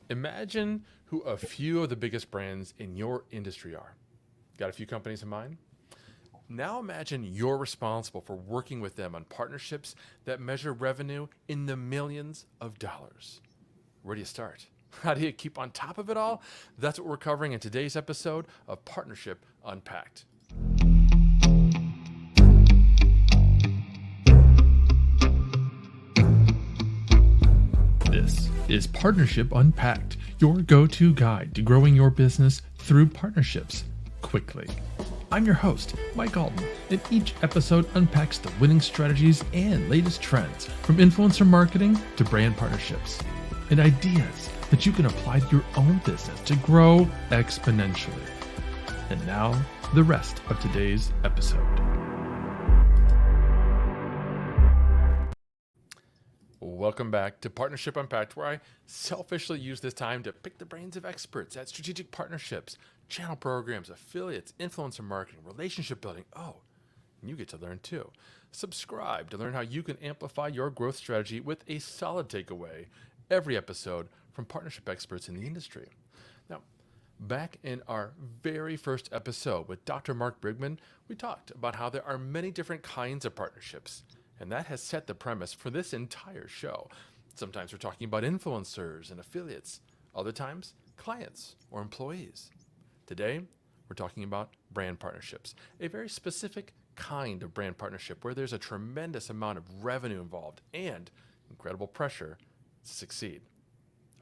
Imagine who a few of the biggest brands in your industry are. Got a few companies in mind? Now imagine you're responsible for working with them on partnerships that measure revenue in the millions of dollars. Where do you start? How do you keep on top of it all? That's what we're covering in today's episode of Partnership Unpacked. This is Partnership Unpacked, your go-to guide to growing your business through partnerships quickly. I'm your host, Mike Allton, and each episode unpacks the winning strategies and latest trends from influencer marketing to brand partnerships and ideas that you can apply to your own business to grow exponentially. And now, the rest of today's episode. Welcome back to Partnership Unpacked, where I selfishly use this time to pick the brains of experts at strategic partnerships, channel programs, affiliates, influencer marketing, relationship building. Oh, and you get to learn too. Subscribe to learn how you can amplify your growth strategy with a solid takeaway every episode from partnership experts in the industry. Now, back in our very first episode with Dr. Mark Brigman, we talked about how there are many different kinds of partnerships. And that has set the premise for this entire show. Sometimes we're talking about influencers and affiliates, other times, clients or employees. Today, we're talking about brand partnerships, a very specific kind of brand partnership where there's a tremendous amount of revenue involved and incredible pressure to succeed.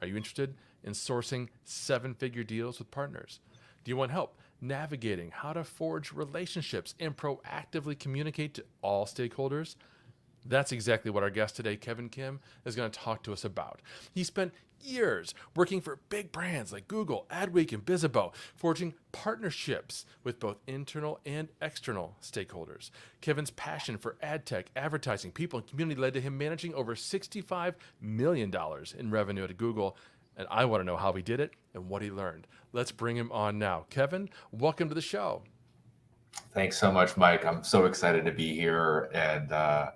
Are you interested in sourcing seven-figure deals with partners? Do you want help navigating how to forge relationships and proactively communicate to all stakeholders? That's exactly what our guest today, Kevin Kim, is going to talk to us about. He spent years working for big brands like Google, Adweek, and Bizabo, forging partnerships with both internal and external stakeholders. Kevin's passion for ad tech, advertising, people, and community led to him managing over $65 million in revenue at Google. And I want to know how he did it and what he learned. Let's bring him on now. Kevin, welcome to the show. Thanks so much, Mike. I'm so excited to be here and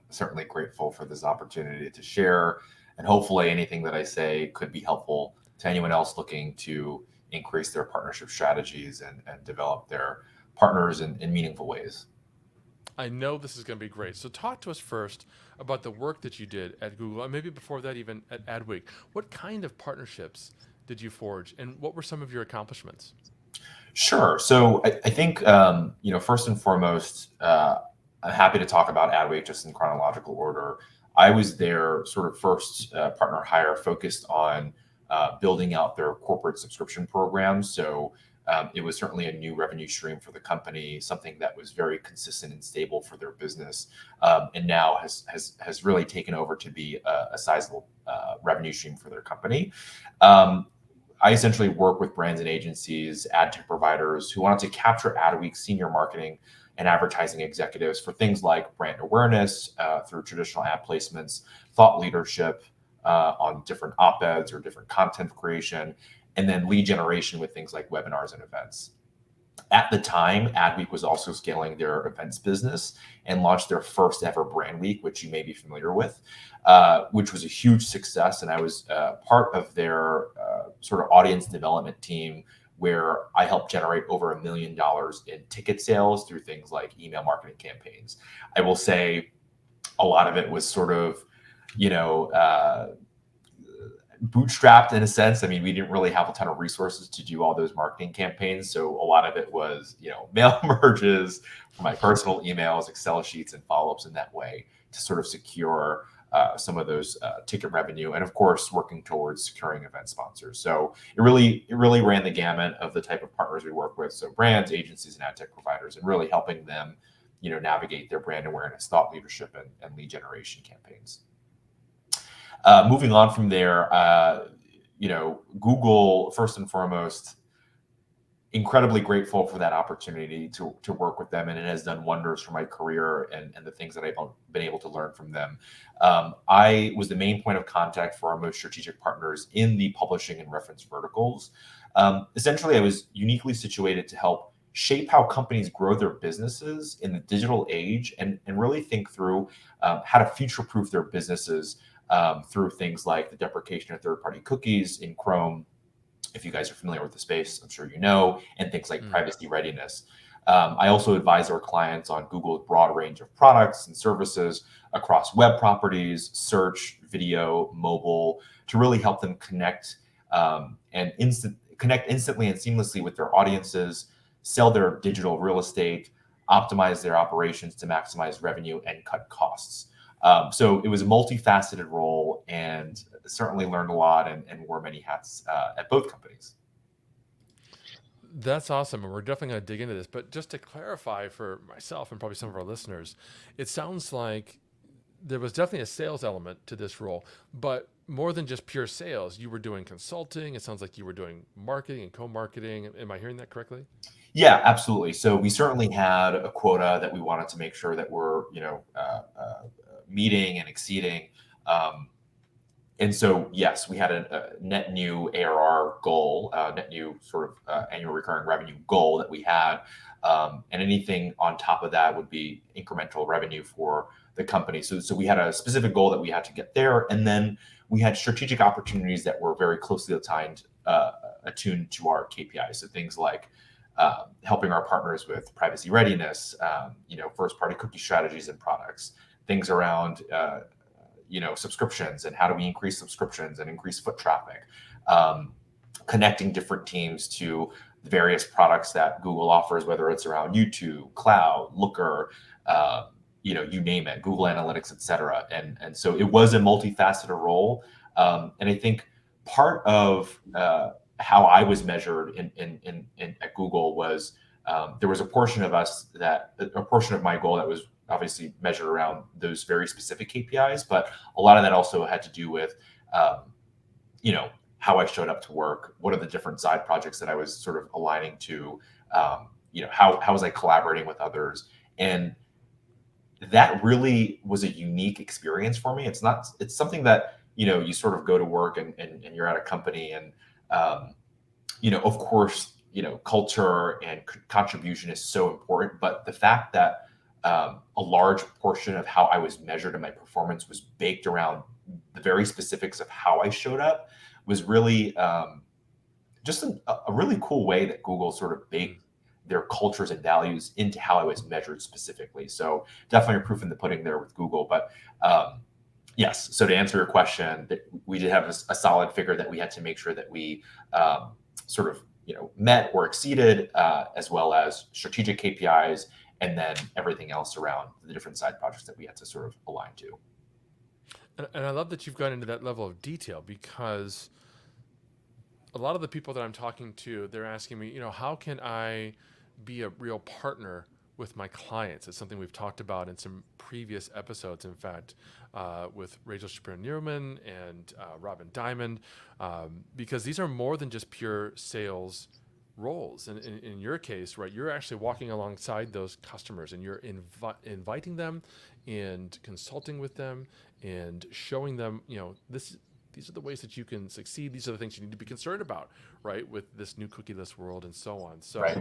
certainly grateful for this opportunity to share. And hopefully, anything that I say could be helpful to anyone else looking to increase their partnership strategies and develop their partners in meaningful ways. I know this is going to be great. So, talk to us first about the work that you did at Google, and maybe before that, even at Adweek. What kind of partnerships did you forge, and what were some of your accomplishments? Sure. So I think, first and foremost, I'm happy to talk about Adweek just in chronological order. I was their sort of first partner hire focused on building out their corporate subscription program. So it was certainly a new revenue stream for the company, something that was very consistent and stable for their business, and now has really taken over to be a sizable revenue stream for their company. I essentially work with brands and agencies, ad tech providers who wanted to capture Adweek senior marketing and advertising executives for things like brand awareness through traditional ad placements, thought leadership on different op-eds or different content creation, and then lead generation with things like webinars and events. At the time, Adweek was also scaling their events business and launched their first ever brand week, which you may be familiar with, which was a huge success. And I was part of their sort of audience development team where I helped generate over $1 million in ticket sales through things like email marketing campaigns. I will say a lot of it was sort of, you know, bootstrapped in a sense. I mean, we didn't really have a ton of resources to do all those marketing campaigns. So a lot of it was, mail merges from my personal emails, Excel sheets, and follow-ups in that way to sort of secure some of those ticket revenue, and of course, working towards securing event sponsors. So it really ran the gamut of the type of partners we work with. So brands, agencies, and ad tech providers, and really helping them, navigate their brand awareness, thought leadership, and lead generation campaigns. Moving on from there, Google, first and foremost, incredibly grateful for that opportunity to work with them, and it has done wonders for my career and the things that I've been able to learn from them. I was the main point of contact for our most strategic partners in the publishing and reference verticals. Essentially, I was uniquely situated to help shape how companies grow their businesses in the digital age and really think through how to future-proof their businesses through things like the deprecation of third-party cookies in Chrome, if you guys are familiar with the space, I'm sure you know, and things like Mm. privacy readiness. I also advise our clients on Google's broad range of products and services across web properties, search, video, mobile, to really help them connect instantly and seamlessly with their audiences, sell their digital real estate, optimize their operations to maximize revenue and cut costs. So it was a multifaceted role, and certainly learned a lot and wore many hats at both companies. That's awesome. And we're definitely going to dig into this. But just to clarify for myself and probably some of our listeners, it sounds like there was definitely a sales element to this role, but more than just pure sales. You were doing consulting. It sounds like you were doing marketing and co-marketing. Am I hearing that correctly? Yeah, absolutely. So we certainly had a quota that we wanted to make sure that we're, meeting and exceeding. Um, and so, yes, we had a net new ARR goal, net new sort of annual recurring revenue goal that we had. And anything on top of that would be incremental revenue for the company. So we had a specific goal that we had to get there. And then we had strategic opportunities that were very closely attuned to our KPIs. So things like helping our partners with privacy readiness, first party cookie strategies and products, things around subscriptions and how do we increase subscriptions and increase foot traffic, connecting different teams to the various products that Google offers, whether it's around YouTube, Cloud, Looker, you name it, Google Analytics, et cetera. And so it was a multifaceted role. And I think part of how I was measured in at Google was there was a portion of my goal that was obviously measured around those very specific KPIs, but a lot of that also had to do with, how I showed up to work. What are the different side projects that I was sort of aligning to? How was I collaborating with others? And that really was a unique experience for me. It's something that, you sort of go to work and you're at a company and, of course, culture and contribution is so important, but the fact that a large portion of how I was measured in my performance was baked around the very specifics of how I showed up was really just a really cool way that Google sort of baked their cultures and values into how I was measured specifically. So definitely a proof in the pudding there with Google. But yes, so to answer your question, we did have a solid figure that we had to make sure that we sort of met or exceeded, as well as strategic KPIs, and then everything else around the different side projects that we had to sort of align to. And I love that you've gone into that level of detail, because a lot of the people that I'm talking to, they're asking me, how can I be a real partner with my clients? It's something we've talked about in some previous episodes, in fact, with Rachel Shapiro-Nierman and Robin Diamond, because these are more than just pure sales roles. And in your case, right, you're actually walking alongside those customers, and you're inviting them and consulting with them and showing them, these are the ways that you can succeed. These are the things you need to be concerned about, right, with this new cookieless world and so on. So Right.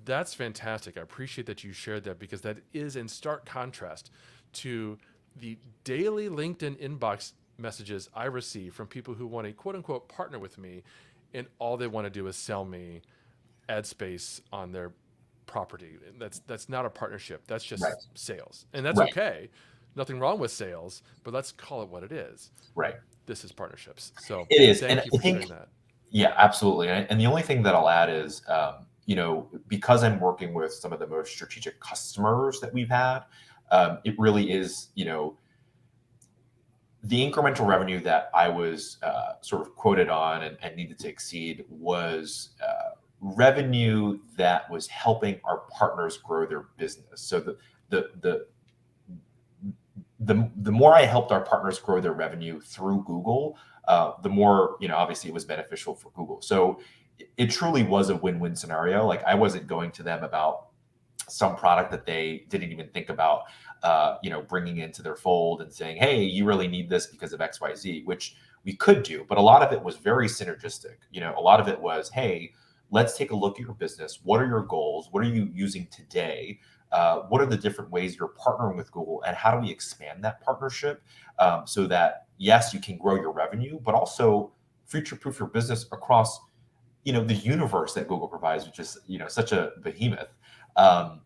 that's fantastic. I appreciate that you shared that, because that is in stark contrast to the daily LinkedIn inbox messages I receive from people who want to quote unquote partner with me, and all they want to do is sell me ad space on their property. That's not a partnership. That's Right. just sales. And that's Right. okay. Nothing wrong with sales, but let's call it what it is. Right. This is partnerships. So It is. And thank you I for think, sharing that. yeah, absolutely. And the only thing that I'll add is, because I'm working with some of the most strategic customers that we've had, it really is, the incremental revenue that I was sort of quoted on and needed to exceed was revenue that was helping our partners grow their business. So the more I helped our partners grow their revenue through Google, the more, obviously it was beneficial for Google. So it truly was a win-win scenario. Like, I wasn't going to them about some product that they didn't even think about, bringing into their fold and saying, hey, you really need this because of XYZ, which we could do. But a lot of it was very synergistic. A lot of it was, hey, let's take a look at your business. What are your goals? What are you using today? What are the different ways you're partnering with Google, and how do we expand that partnership, so that, yes, you can grow your revenue, but also future-proof your business across the universe that Google provides, which is such a behemoth. Um,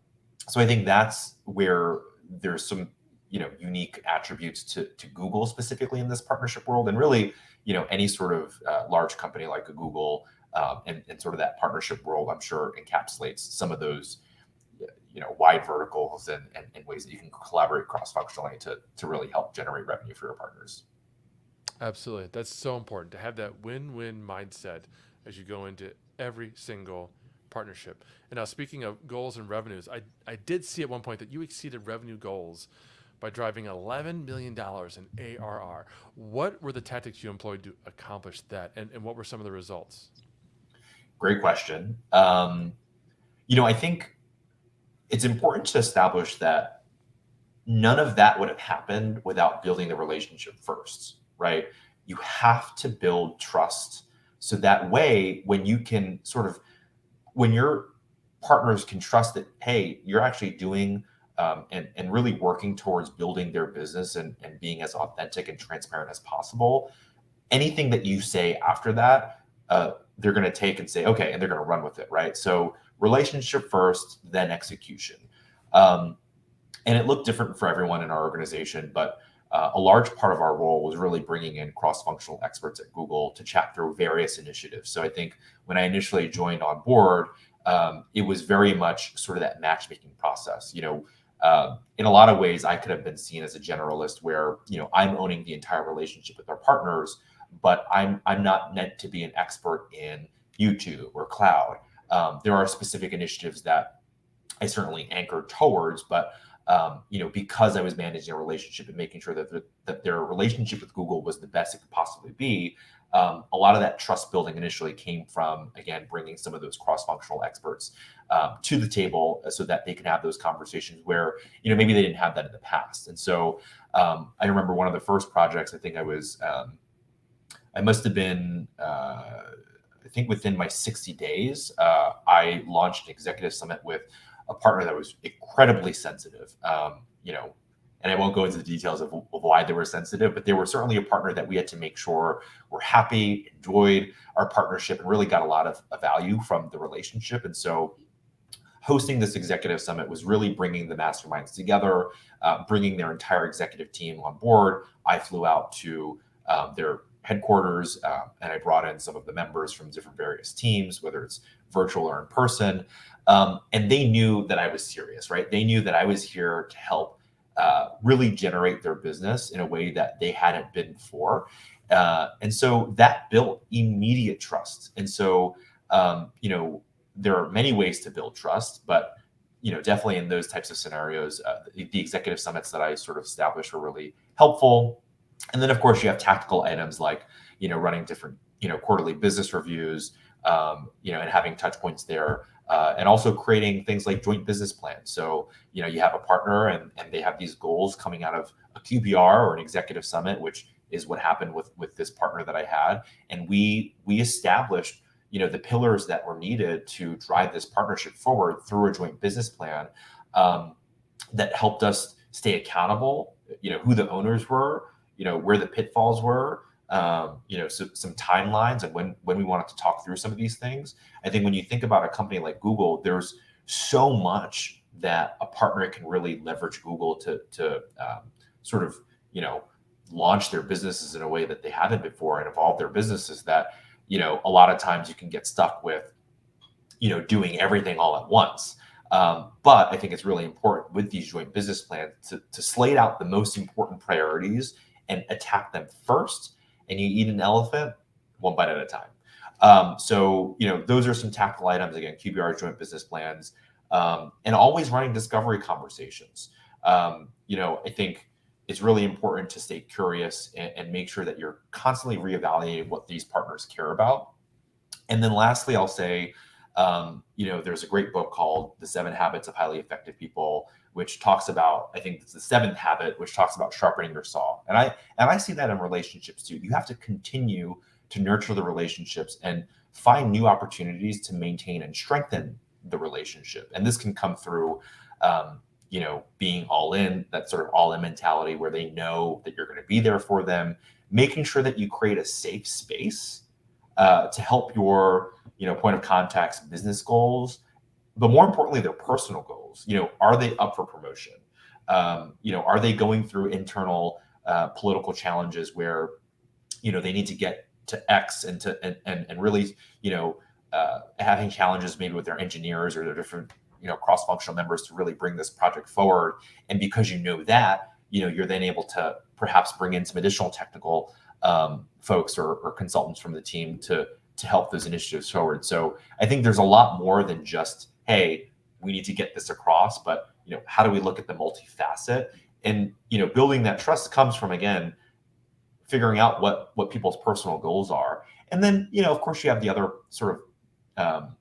so I think that's where there's some unique attributes to Google specifically in this partnership world, and really any sort of large company like a Google, and sort of that partnership world, I'm sure encapsulates some of those wide verticals and ways that you can collaborate cross-functionally to really help generate revenue for your partners. Absolutely. That's so important to have that win-win mindset as you go into every single partnership. And now, speaking of goals and revenues, I did see at one point that you exceeded revenue goals by driving $11 million in ARR. What were the tactics you employed to accomplish that? And what were some of the results? Great question. I think it's important to establish that none of that would have happened without building the relationship first, right? You have to build trust so that way when you can when your partners can trust that, hey, you're actually doing and really working towards building their business and being as authentic and transparent as possible, anything that you say after that, they're going to take and say, okay, and they're going to run with it, right? So relationship first, then execution. And it looked different for everyone in our organization, but a large part of our role was really bringing in cross-functional experts at Google to chat through various initiatives. So I think when I initially joined on board, it was very much sort of that matchmaking process. In a lot of ways, I could have been seen as a generalist where I'm owning the entire relationship with our partners, but I'm not meant to be an expert in YouTube or cloud. There are specific initiatives that I certainly anchored towards, but because I was managing a relationship and making sure that their relationship with Google was the best it could possibly be, a lot of that trust building initially came from, again, bringing some of those cross-functional experts to the table so that they can have those conversations where maybe they didn't have that in the past. And so I remember one of the first projects. I think I must have been. I think within my 60 days, I launched an executive summit with a partner that was incredibly sensitive. And I won't go into the details of why they were sensitive, but they were certainly a partner that we had to make sure were happy, enjoyed our partnership, and really got a lot of value from the relationship. And so hosting this executive summit was really bringing the masterminds together, bringing their entire executive team on board. I flew out to their headquarters, and I brought in some of the members from different various teams, whether it's virtual or in person. And they knew that I was serious, right? They knew that I was here to help really generate their business in a way that they hadn't been before. And so that built immediate trust. And so, there are many ways to build trust, but definitely in those types of scenarios, the executive summits that I sort of established were really helpful. And then, of course, you have tactical items like, running different, quarterly business reviews, and having touch points there, and also creating things like joint business plans. So, you have a partner and they have these goals coming out of a QBR or an executive summit, which is what happened with this partner that I had. And we established, the pillars that were needed to drive this partnership forward through a joint business plan, that helped us stay accountable, who the owners were, where the pitfalls were, so some timelines and when we wanted to talk through some of these things. I think when you think about a company like Google, there's so much that a partner can really leverage Google to sort of, launch their businesses in a way that they haven't before and evolve their businesses that, a lot of times you can get stuck with, doing everything all at once. But I think it's really important with these joint business plans to slate out the most important priorities and attack them first. And you eat an elephant one bite at a time. So, those are some tactical items, again, QBR, joint business plans, and always running discovery conversations. I think it's really important to stay curious and make sure that you're constantly reevaluating what these partners care about. And then lastly, I'll say, there's a great book called The 7 Habits of Highly Effective People, which talks about, I think it's the 7th habit, which talks about sharpening your saw. And I see that in relationships too. You have to continue to nurture the relationships and find new opportunities to maintain and strengthen the relationship. And this can come through, being all in, that sort of all in mentality where they know that you're going to be there for them, making sure that you create a safe space to help your point of contact's business goals, but more importantly, their personal goals. Are they up for promotion? Are they going through internal political challenges where they need to get to X and really having challenges maybe with their engineers or their different cross-functional members to really bring this project forward. And because that, you're then able to perhaps bring in some additional technical folks or consultants from the team to help those initiatives forward. So I think there's a lot more than just, hey, we need to get this across, but how do we look at the multifacet? And building that trust comes from, again, figuring out what people's personal goals are. And then of course you have the other sort of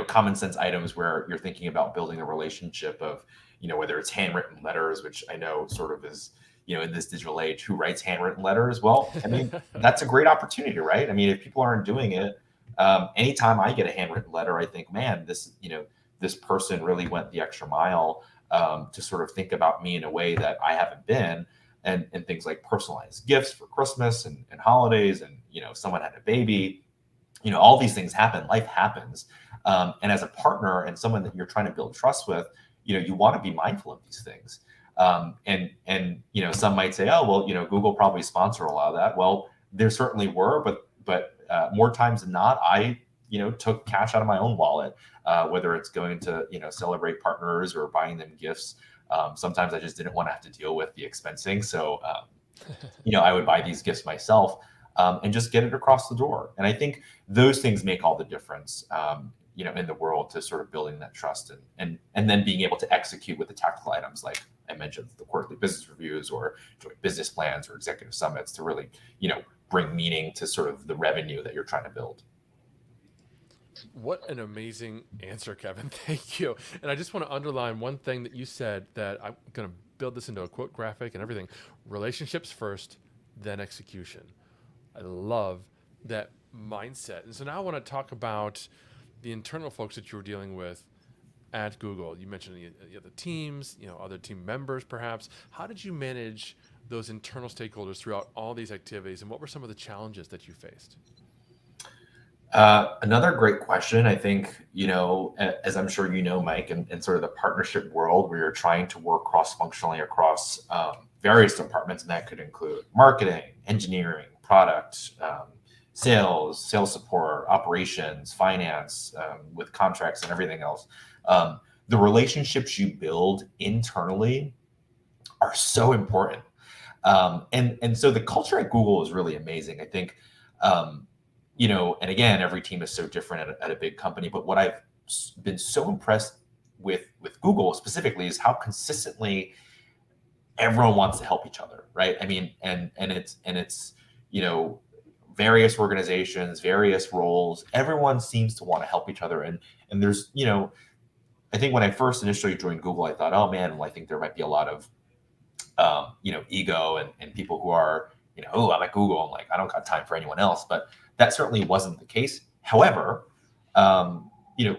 common sense items where you're thinking about building a relationship of whether it's handwritten letters, which I know sort of is in this digital age, who writes handwritten letters? Well, I mean, that's a great opportunity, right? I mean, if people aren't doing it, anytime I get a handwritten letter, I think, man, this person really went the extra mile to sort of think about me in a way that I haven't been. And things like personalized gifts for Christmas and holidays, and someone had a baby, all these things happen. Life happens, and as a partner and someone that you're trying to build trust with, you want to be mindful of these things. And some might say, oh well, Google probably sponsor a lot of that. Well, there certainly were, but more times than not, I took cash out of my own wallet, whether it's going to celebrate partners or buying them gifts. Sometimes I just didn't want to have to deal with the expensing. So, I would buy these gifts myself and just get it across the door. And I think those things make all the difference, in the world to sort of building that trust and then being able to execute with the tactical items like I mentioned, the quarterly business reviews or joint business plans or executive summits to really, bring meaning to sort of the revenue that you're trying to build. What an amazing answer, Kevin. Thank you. And I just want to underline one thing that you said that I'm going to build this into a quote graphic and everything. Relationships first, then execution. I love that mindset. And so now I want to talk about the internal folks that you were dealing with at Google. You mentioned the other teams, other team members perhaps. How did you manage those internal stakeholders throughout all these activities, and what were some of the challenges that you faced? Another great question. I think, as I'm sure Mike, in sort of the partnership world where you're trying to work cross-functionally across various departments, and that could include marketing, engineering, product, sales support, operations, finance, with contracts and everything else. The relationships you build internally are so important. And so the culture at Google is really amazing. I think, and again, every team is so different at a big company, but what I've been so impressed with Google specifically is how consistently everyone wants to help each other, right? I mean, and it's various organizations, various roles, everyone seems to want to help each other. And there's, I think when I first initially joined Google, I thought, oh man, well, I think there might be a lot of, ego and people who are, oh, I'm at Google. I'm like, I don't got time for anyone else. But that certainly wasn't the case. However,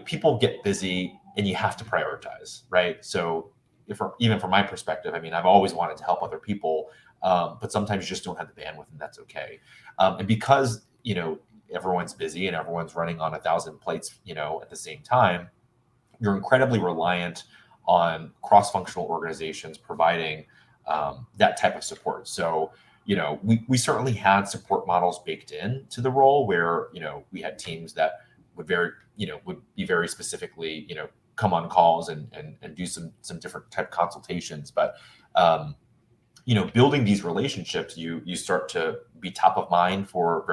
people get busy and you have to prioritize, right? So even from my perspective, I mean, I've always wanted to help other people, but sometimes you just don't have the bandwidth, and that's okay. And because, everyone's busy and everyone's running on 1,000 plates, at the same time, you're incredibly reliant on cross-functional organizations providing that type of support. So, we certainly had support models baked in to the role where, we had teams that would be very specifically, come on calls and do some different type consultations. But, building these relationships, you start to be top of mind for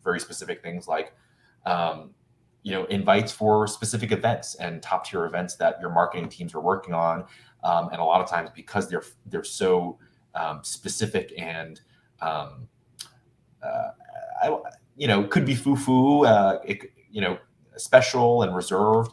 very specific things like, invites for specific events and top tier events that your marketing teams are working on. And a lot of times because they're so specific and could be foo-foo, special and reserved.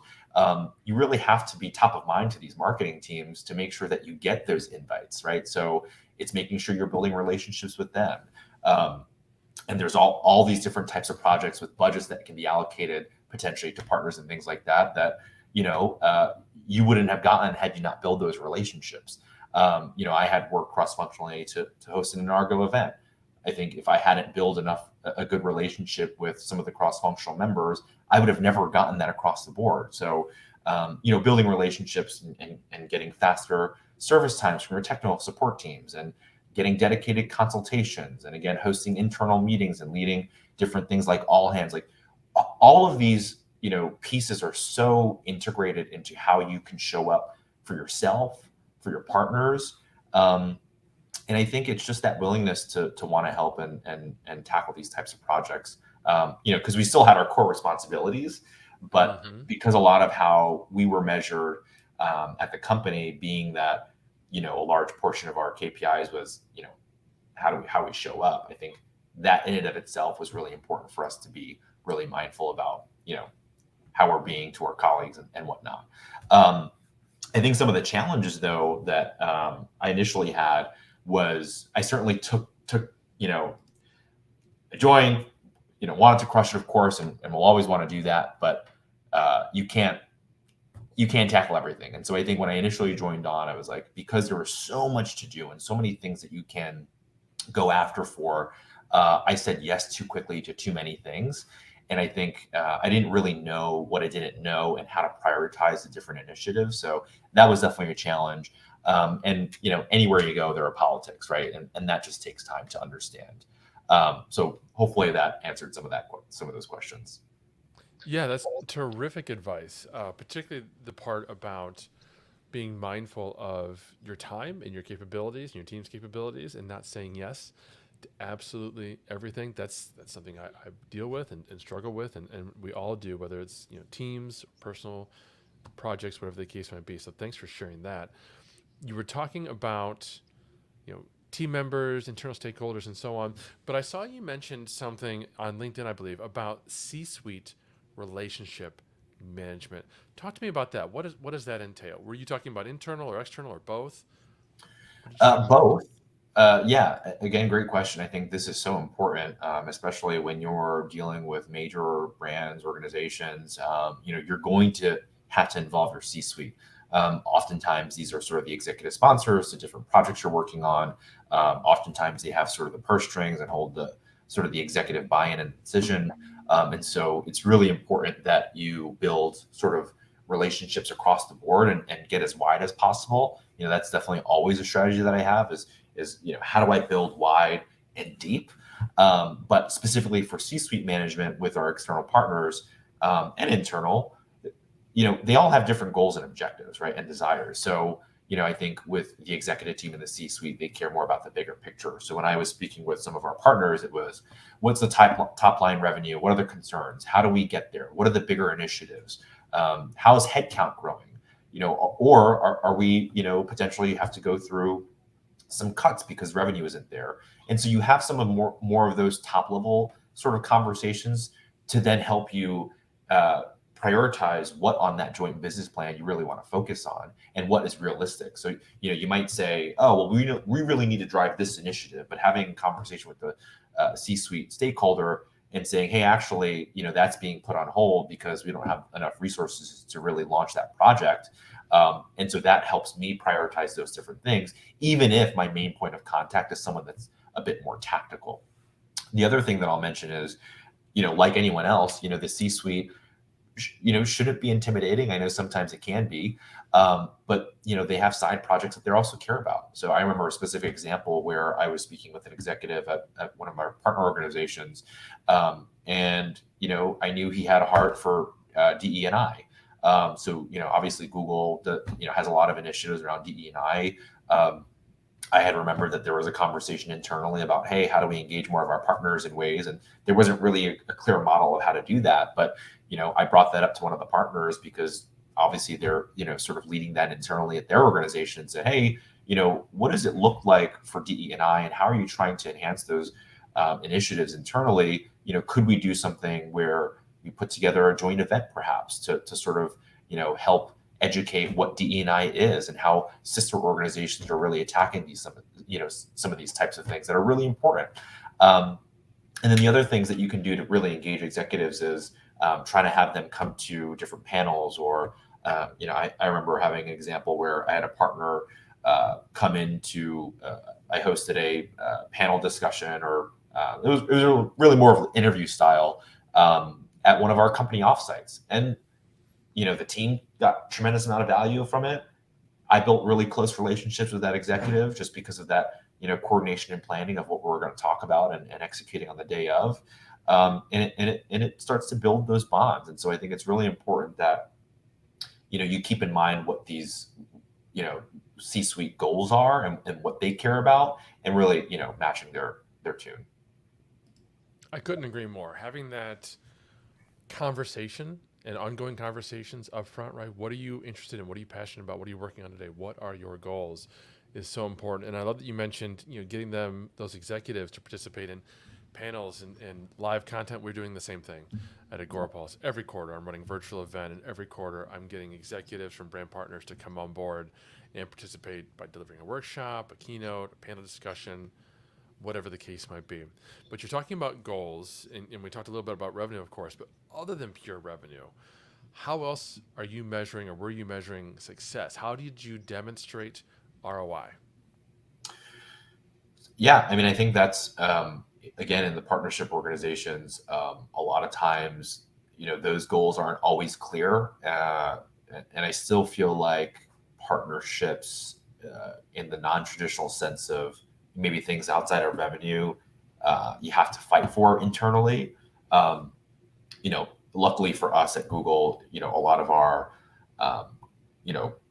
You really have to be top of mind to these marketing teams to make sure that you get those invites, right? So it's making sure you're building relationships with them. And there's all these different types of projects with budgets that can be allocated potentially to partners and things like that you wouldn't have gotten had you not build those relationships. I had worked cross-functionally to host an Argo event. I think if I hadn't built enough a good relationship with some of the cross-functional members, I would have never gotten that across the board. So, building relationships and getting faster service times from your technical support teams, and getting dedicated consultations, and again, hosting internal meetings and leading different things like all hands, like all of these, pieces are so integrated into how you can show up for yourself, for your partners. And I think it's just that willingness to want to help and tackle these types of projects. Because we still had our core responsibilities, but Mm-hmm. because a lot of how we were measured at the company, being that a large portion of our KPIs was how we show up. I think that in and of itself was really important for us to be really mindful about how we're being to our colleagues and whatnot. I think some of the challenges, though, that I initially had was I certainly took I joined, wanted to crush it, of course, and will always want to do that, but you can't tackle everything. And so I think when I initially joined on, I was like, because there was so much to do and so many things that you can go after for, I said yes too quickly to too many things. And I think I didn't really know what I didn't know and how to prioritize the different initiatives. So that was definitely a challenge. And anywhere you go, there are politics, right? And that just takes time to understand. So hopefully that answered some of those questions. Yeah, that's terrific advice, particularly the part about being mindful of your time and your capabilities and your team's capabilities, and not saying yes to absolutely everything. That's something I deal with and struggle with, and we all do, whether it's teams, personal projects, whatever the case might be. So thanks for sharing that. You were talking about team members, internal stakeholders, and so on. But I saw you mentioned something on LinkedIn, I believe, about C-suite relationship management. Talk to me about that. What does that entail? Were you talking about internal or external or both? What did you share? Both. Yeah, again, great question. I think this is so important, especially when you're dealing with major brands, organizations. You're going to have to involve your C-suite. Oftentimes, these are sort of the executive sponsors to different projects you're working on. Oftentimes, they have sort of the purse strings and hold the sort of the executive buy-in and decision. And so, it's really important that you build sort of relationships across the board and get as wide as possible. That's definitely always a strategy that I have is how do I build wide and deep? But specifically for C-suite management with our external partners and internal, they all have different goals and objectives, right, and desires. So I think with the executive team and the C-suite, they care more about the bigger picture. So when I was speaking with some of our partners, it was, what's the top line revenue? What are the concerns? How do we get there? What are the bigger initiatives? How is headcount growing? Or are we, potentially have to go through some cuts because revenue isn't there. And so you have some of more of those top level sort of conversations to then help you prioritize what on that joint business plan you really want to focus on and what is realistic. So you might say, oh well, we really need to drive this initiative, but having a conversation with the C-suite stakeholder and saying, hey, actually, that's being put on hold because we don't have enough resources to really launch that project. And so that helps me prioritize those different things, even if my main point of contact is someone that's a bit more tactical. The other thing that I'll mention is, like anyone else, the C-suite, shouldn't be intimidating. I know sometimes it can be, but they have side projects that they also care about. So I remember a specific example where I was speaking with an executive at one of our partner organizations, and I knew he had a heart for DE&I. So obviously Google has a lot of initiatives around DE&I. I had remembered that there was a conversation internally about, hey, how do we engage more of our partners in ways? And there wasn't really a clear model of how to do that. But, I brought that up to one of the partners because obviously they're, sort of leading that internally at their organization and said, hey, what does it look like for DE&I and how are you trying to enhance those initiatives internally? Could we do something where we put together a joint event perhaps to sort of, help educate what DE&I is and how sister organizations are really attacking some of these types of things that are really important. And then the other things that you can do to really engage executives is trying to have them come to different panels or, I remember having an example where I had a partner come into, I hosted a panel discussion or it was really more of an interview style at one of our company offsites. And, the team got tremendous amount of value from it. I built really close relationships with that executive just because of that, coordination and planning of what we're going to talk about and executing on the day of. And it starts to build those bonds. And so I think it's really important that, you keep in mind what these, C-suite goals are and what they care about, and really, matching their tune. I couldn't agree more. Having that conversation and ongoing conversations up front, right? What are you interested in? What are you passionate about? What are you working on today? What are your goals is so important. And I love that you mentioned, getting those executives to participate in panels and live content. We're doing the same thing at Agorapulse. Every quarter, I'm running a virtual event, and every quarter, I'm getting executives from brand partners to come on board and participate by delivering a workshop, a keynote, a panel discussion, whatever the case might be. But you're talking about goals, and we talked a little bit about revenue, of course, but other than pure revenue, how else are you measuring, or were you measuring success? How did you demonstrate ROI? Yeah, I mean, I think that's again, in the partnership organizations, a lot of times, those goals aren't always clear, and I still feel like partnerships, in the non-traditional sense of maybe things outside of revenue, you have to fight for internally. Um, Luckily for us at Google, a lot of our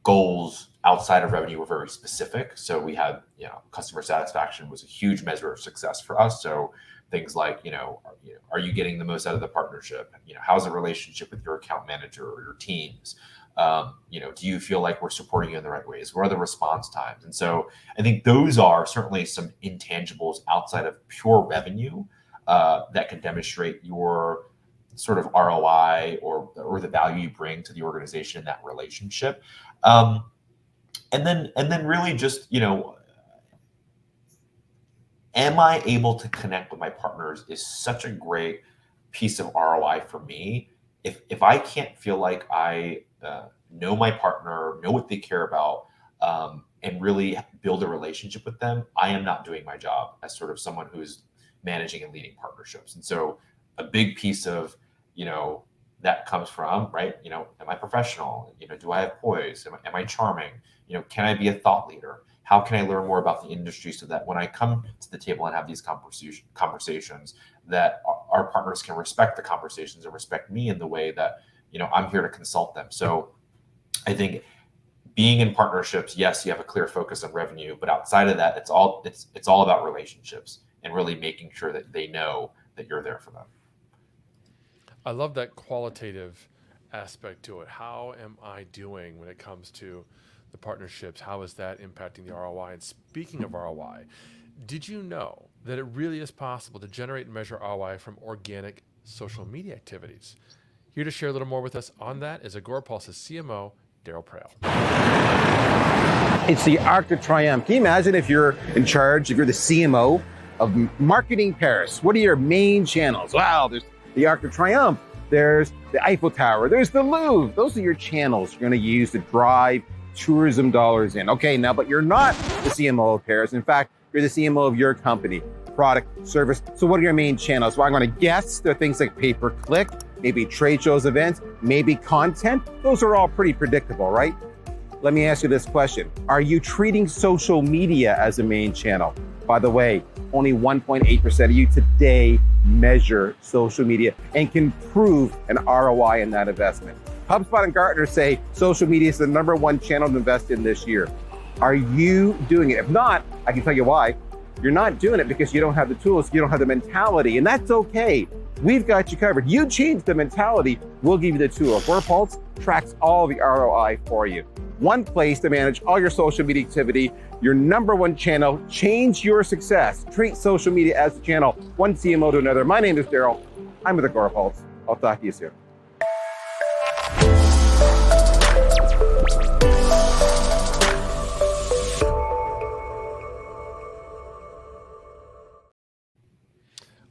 goals outside of revenue were very specific. So we had, customer satisfaction was a huge measure of success for us. So things like, are you getting the most out of the partnership? How's the relationship with your account manager or your teams? Do you feel like we're supporting you in the right ways? What are the response times? And so I think those are certainly some intangibles outside of pure revenue that can demonstrate your sort of ROI or the value you bring to the organization in that relationship. And then really just, am I able to connect with my partners is such a great piece of ROI for me. If I can't feel like I know my partner, know what they care about, and really build a relationship with them, I am not doing my job as sort of someone who's managing and leading partnerships. And so a big piece of, that comes from, right? Am I professional? Do I have poise? Am I charming? Can I be a thought leader? How can I learn more about the industry so that when I come to the table and have these conversations, that our partners can respect the conversations and respect me in the way that, I'm here to consult them. So I think being in partnerships, yes, you have a clear focus on revenue, but outside of that, it's all about relationships and really making sure that they know that you're there for them. I love that qualitative aspect to it. How am I doing when it comes to the partnerships? How is that impacting the ROI? And speaking of ROI, did you know that it really is possible to generate and measure ROI from organic social media activities? Here to share a little more with us on that is Agorapulse's CMO, Daryl Prale. It's the Arc de Triomphe. Can you imagine if you're in charge, if you're the CMO of Marketing Paris? What are your main channels? Wow, there's the Arc de Triomphe, there's the Eiffel Tower, there's the Louvre. Those are your channels you're going to use to drive tourism dollars in. Okay, now, but you're not the CMO of Paris. In fact, you're the CMO of your company, product, service. So what are your main channels? Well, I'm going to guess there are things like pay-per-click, maybe trade shows, events, maybe content. Those are all pretty predictable, right? Let me ask you this question. Are you treating social media as a main channel? By the way, only 1.8% of you today measure social media and can prove an ROI in that investment. HubSpot and Gartner say social media is the #1 channel to invest in this year. Are you doing it? If not, I can tell you why. You're not doing it because you don't have the tools, you don't have the mentality, and that's okay. We've got you covered. You change the mentality, we'll give you the tool. Agorapulse tracks all the ROI for you. One place to manage all your social media activity, your #1 channel, change your success. Treat social media as a channel, one CMO to another. My name is Daryl. I'm with Agorapulse. I'll talk to you soon.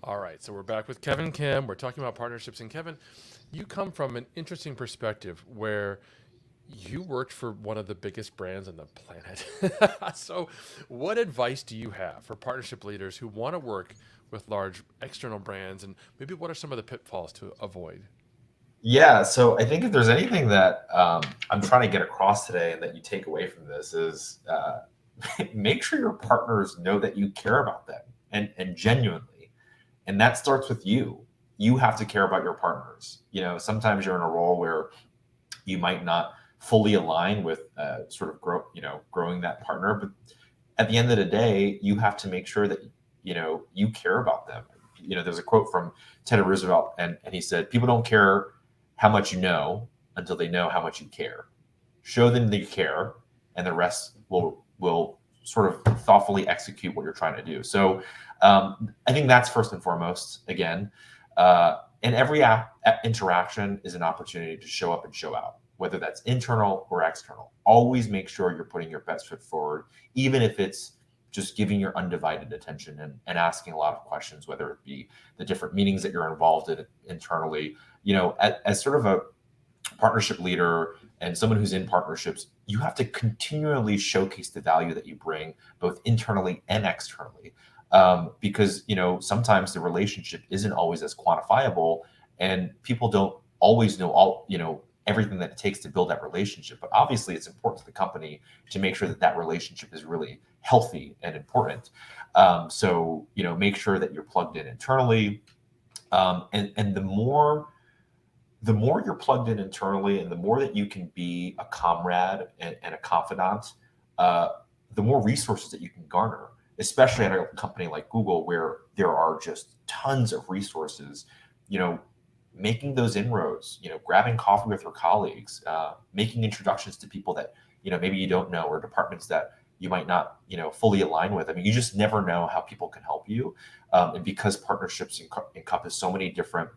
All right, so we're back with Kevin Kim. We're talking about partnerships. And Kevin, you come from an interesting perspective where you worked for one of the biggest brands on the planet. So what advice do you have for partnership leaders who want to work with large external brands, and maybe what are some of the pitfalls to avoid? Yeah, so I think if there's anything that I'm trying to get across today and that you take away from this is make sure your partners know that you care about them and genuinely. And that starts with you. You have to care about your partners. Sometimes you're in a role where you might not fully align with sort of growing that partner, but at the end of the day, you have to make sure that you care about them. There's a quote from Teddy Roosevelt, and he said, "People don't care how much you know until they know how much you care. Show them that you care, and the rest will sort of thoughtfully execute what you're trying to do." So I think that's first and foremost. Again, and every interaction is an opportunity to show up and show out, whether that's internal or external. Always make sure you're putting your best foot forward, even if it's just giving your undivided attention and asking a lot of questions, whether it be the different meetings that you're involved in internally. As sort of a partnership leader and someone who's in partnerships, you have to continually showcase the value that you bring both internally and externally. Because sometimes the relationship isn't always as quantifiable, and people don't always know everything that it takes to build that relationship. But obviously, it's important to the company to make sure that that relationship is really healthy and important. So make sure that you're plugged in internally, and the more you're plugged in internally, and the more that you can be a comrade and a confidant, the more resources that you can garner, especially at a company like Google, where there are just tons of resources. Making those inroads, grabbing coffee with your colleagues, making introductions to people that maybe you don't know, or departments that you might not fully align with. I mean, you just never know how people can help you, and because partnerships encompass so many different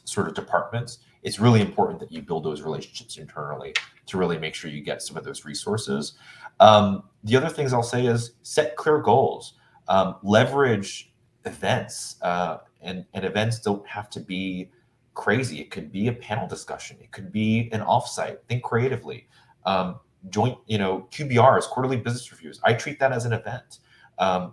sort of departments, it's really important that you build those relationships internally to really make sure you get some of those resources. The other things I'll say is set clear goals, leverage events, and events don't have to be crazy. It could be a panel discussion. It could be an offsite. Think creatively. Joint, QBRs, quarterly business reviews. I treat that as an event.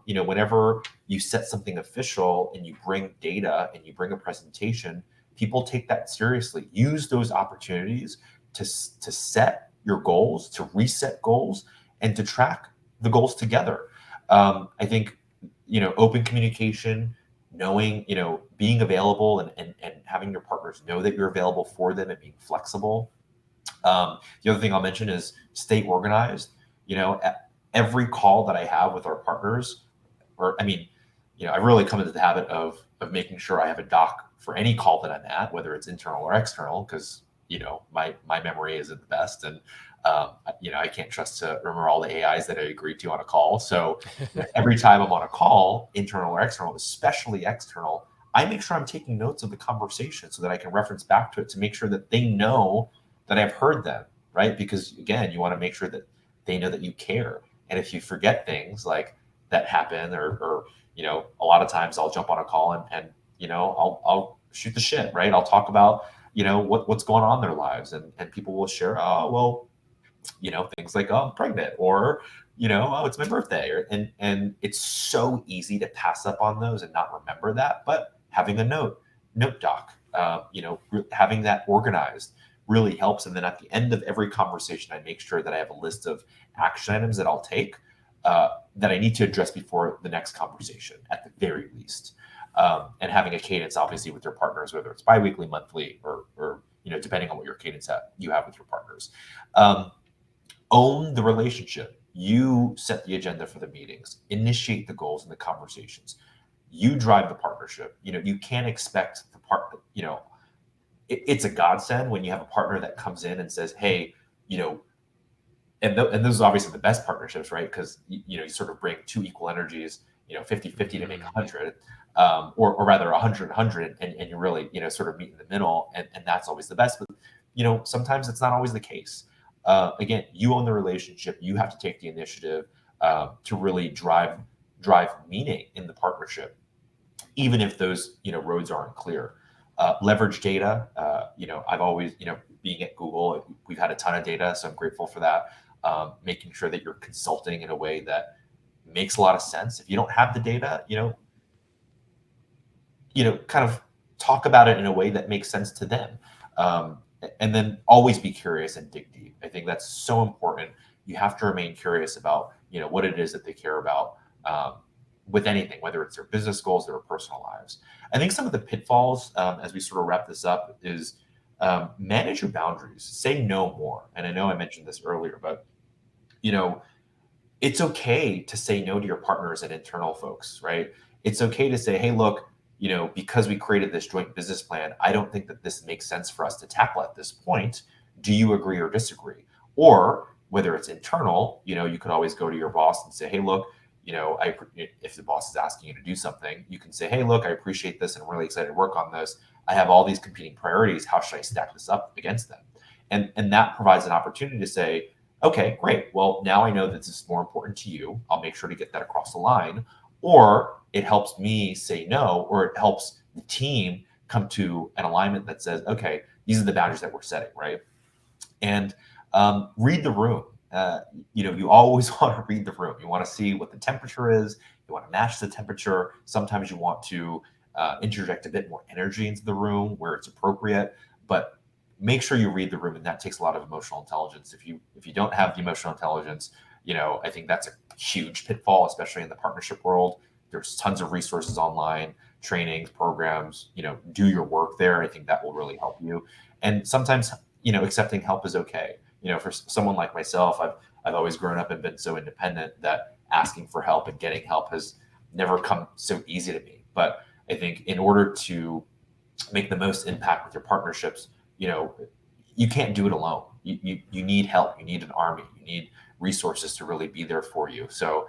Whenever you set something official and you bring data and you bring a presentation, people take that seriously. Use those opportunities to set your goals, to reset goals, and to track the goals together. I think, open communication, knowing, being available and having your partners know that you're available for them and being flexible. The other thing I'll mention is stay organized. Every call that I have with our partners, I've really come into the habit of making sure I have a doc for any call that I'm at, whether it's internal or external, because my memory isn't the best, and I can't trust to remember all the AIs that I agreed to on a call. So every time I'm on a call, internal or external, especially external, I make sure I'm taking notes of the conversation so that I can reference back to it to make sure that they know that I've heard them, right? Because again, you want to make sure that they know that you care. And if you forget things like that happen, or a lot of times I'll jump on a call and I'll shoot the shit, right? I'll talk about what's going on in their lives, and people will share, oh well, things like, oh, I'm pregnant, or oh, it's my birthday, and it's so easy to pass up on those and not remember that. But having a note doc, having that organized really helps. And then at the end of every conversation, I make sure that I have a list of action items that I'll take, that I need to address before the next conversation, at the very least. And having a cadence, obviously, with your partners, whether it's biweekly, monthly, or depending on what your cadence you have with your partners. Own the relationship. You set the agenda for the meetings, initiate the goals and the conversations. You drive the partnership. You can't expect the it's a godsend when you have a partner that comes in and says, hey, and those are obviously the best partnerships, right? Because you sort of bring two equal energies, 50-50 to make 100, or rather 100-100, and you really sort of meet in the middle, and that's always the best. But sometimes it's not always the case. Again, you own the relationship. You have to take the initiative to really drive meaning in the partnership, even if those roads aren't clear. Leverage data. I've always, being at Google, we've had a ton of data, so I'm grateful for that. Making sure that you're consulting in a way that makes a lot of sense. If you don't have the data, kind of talk about it in a way that makes sense to them. Um, and then always be curious and dig deep. I think that's so important. You have to remain curious about, what it is that they care about, with anything, whether it's their business goals, their personal lives. I think some of the pitfalls, as we sort of wrap this up, is manage your boundaries, say no more. And I know I mentioned this earlier, but you know, it's okay to say no to your partners and internal folks, right? It's okay to say, hey, look, because we created this joint business plan, I don't think that this makes sense for us to tackle at this point. Do you agree or disagree? Or whether it's internal, you could always go to your boss and say, hey, look, if the boss is asking you to do something, you can say, hey, look, I appreciate this and I'm really excited to work on this. I have all these competing priorities. How should I stack this up against them? And that provides an opportunity to say, okay, great. Well, now I know that this is more important to you. I'll make sure to get that across the line. Or it helps me say no, or it helps the team come to an alignment that says, okay, these are the boundaries that we're setting, right? And read the room. You always want to read the room. You want to see what the temperature is. You want to match the temperature. Sometimes you want to interject a bit more energy into the room where it's appropriate. But make sure you read the room, and that takes a lot of emotional intelligence. If you don't have the emotional intelligence, I think that's a huge pitfall, especially in the partnership world. There's tons of resources online, trainings, programs. Do your work there. I think that will really help you. And sometimes, accepting help is okay. For someone like myself, I've always grown up and been so independent that asking for help and getting help has never come so easy to me. But I think in order to make the most impact with your partnerships, you can't do it alone. You need help. You need an army. You need resources to really be there for you. So,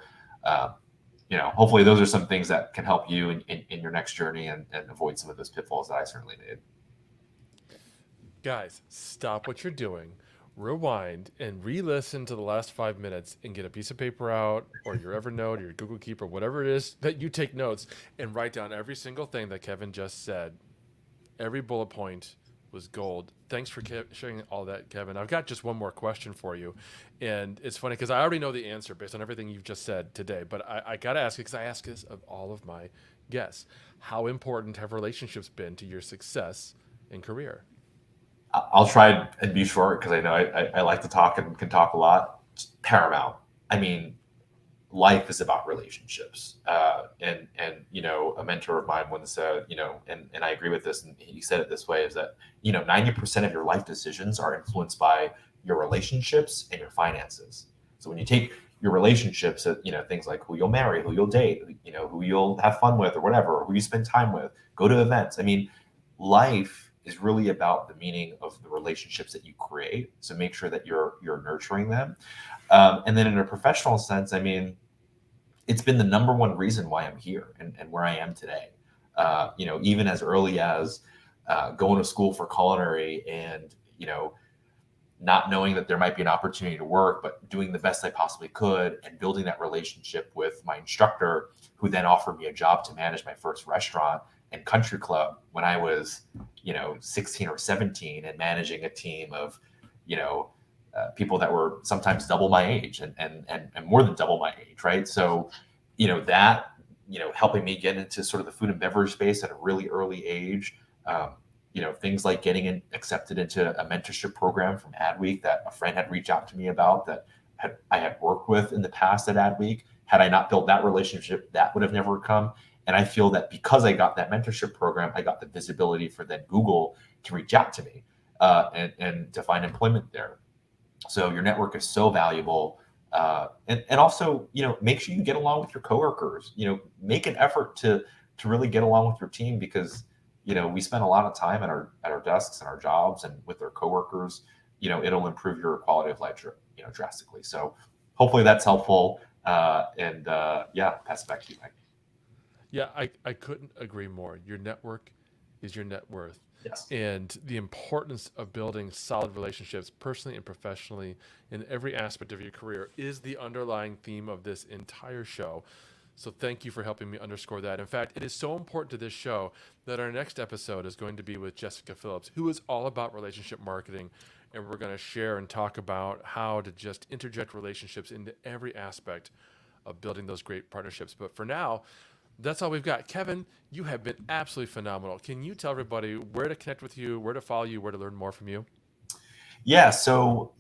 hopefully those are some things that can help you in your next journey and avoid some of those pitfalls that I certainly did. Guys, stop what you're doing, rewind, and re-listen to the last 5 minutes and get a piece of paper out or your Evernote or your Google Keep or whatever it is that you take notes and write down every single thing that Kevin just said. Every bullet point was gold. Thanks for sharing all that, Kevin. I've got just one more question for you. And it's funny because I already know the answer based on everything you've just said today, but I got to ask it because I ask this of all of my guests. How important have relationships been to your success and career? I'll try and be short because I know I like to talk and can talk a lot. It's paramount. I mean, life is about relationships. And a mentor of mine once said, and I agree with this, and he said it this way, is that 90% of your life decisions are influenced by your relationships and your finances. So when you take your relationships, things like who you'll marry, who you'll date, who you'll have fun with, or whatever, or who you spend time with, go to events. I mean, life is really about the meaning of the relationships that you create. So make sure that you're nurturing them. And then in a professional sense, I mean, it's been the number one reason why I'm here and where I am today. Even as early as going to school for culinary and, not knowing that there might be an opportunity to work, but doing the best I possibly could and building that relationship with my instructor, who then offered me a job to manage my first restaurant and country club when I was, 16 or 17, and managing a team of, people that were sometimes double my age and more than double my age, right? So, that, helping me get into sort of the food and beverage space at a really early age. Things like getting accepted into a mentorship program from Adweek that a friend had reached out to me about, that I had worked with in the past at Adweek. Had I not built that relationship, that would have never come. And I feel that because I got that mentorship program, I got the visibility for then Google to reach out to me and to find employment there. So your network is so valuable. And also, make sure you get along with your coworkers. Make an effort to really get along with your team, because we spend a lot of time at our desks and our jobs and with our coworkers. It'll improve your quality of life, drastically. So hopefully that's helpful. Yeah, pass it back to you, Mike. Yeah, I couldn't agree more. Your network is your net worth. Yes. And the importance of building solid relationships personally and professionally in every aspect of your career is the underlying theme of this entire show. So thank you for helping me underscore that. In fact, it is so important to this show that our next episode is going to be with Jessica Phillips, who is all about relationship marketing. And we're going to share and talk about how to just interject relationships into every aspect of building those great partnerships. But for now, That's all we've got. Kevin, you have been absolutely phenomenal. Can you tell everybody where to connect with you, where to follow you, where to learn more from you? Yeah, so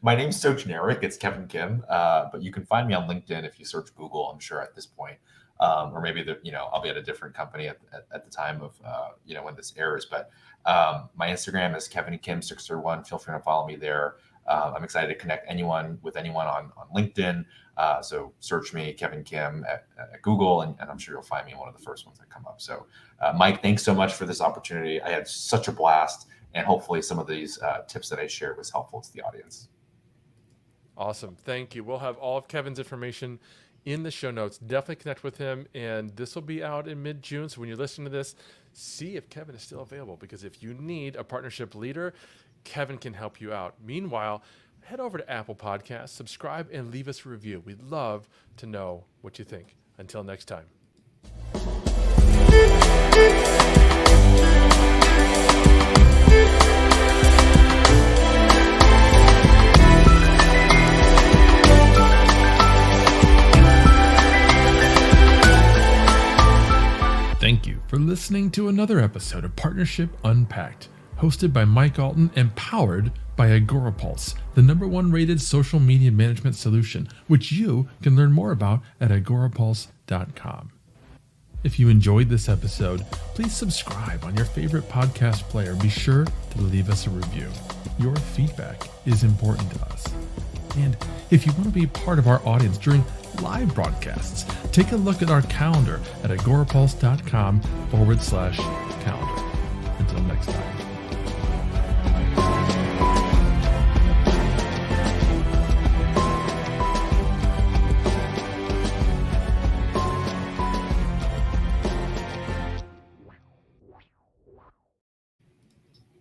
my name's so generic. It's Kevin Kim, but you can find me on LinkedIn if you search Google. I'm sure at this point, or maybe I'll be at a different company at the time of when this airs. But my Instagram is Kevin Kim 631. Feel free to follow me there. I'm excited to connect with anyone on LinkedIn. So search me, Kevin Kim, at Google, and I'm sure you'll find me one of the first ones that come up. So, Mike, thanks so much for this opportunity. I had such a blast. And hopefully some of these tips that I shared was helpful to the audience. Awesome. Thank you. We'll have all of Kevin's information in the show notes. Definitely connect with him. And this will be out in mid-June. So when you're listening to this, see if Kevin is still available. Because if you need a partnership leader, Kevin can help you out. Meanwhile, head over to Apple Podcasts, subscribe, and leave us a review. We'd love to know what you think. Until next time. Thank you for listening to another episode of Partnership Unpacked, hosted by Mike Allton and powered by Agorapulse, the #1 rated social media management solution, which you can learn more about at agorapulse.com. If you enjoyed this episode, please subscribe on your favorite podcast player. Be sure to leave us a review. Your feedback is important to us. And if you want to be part of our audience during live broadcasts, take a look at our calendar at agorapulse.com/calendar. Until next time.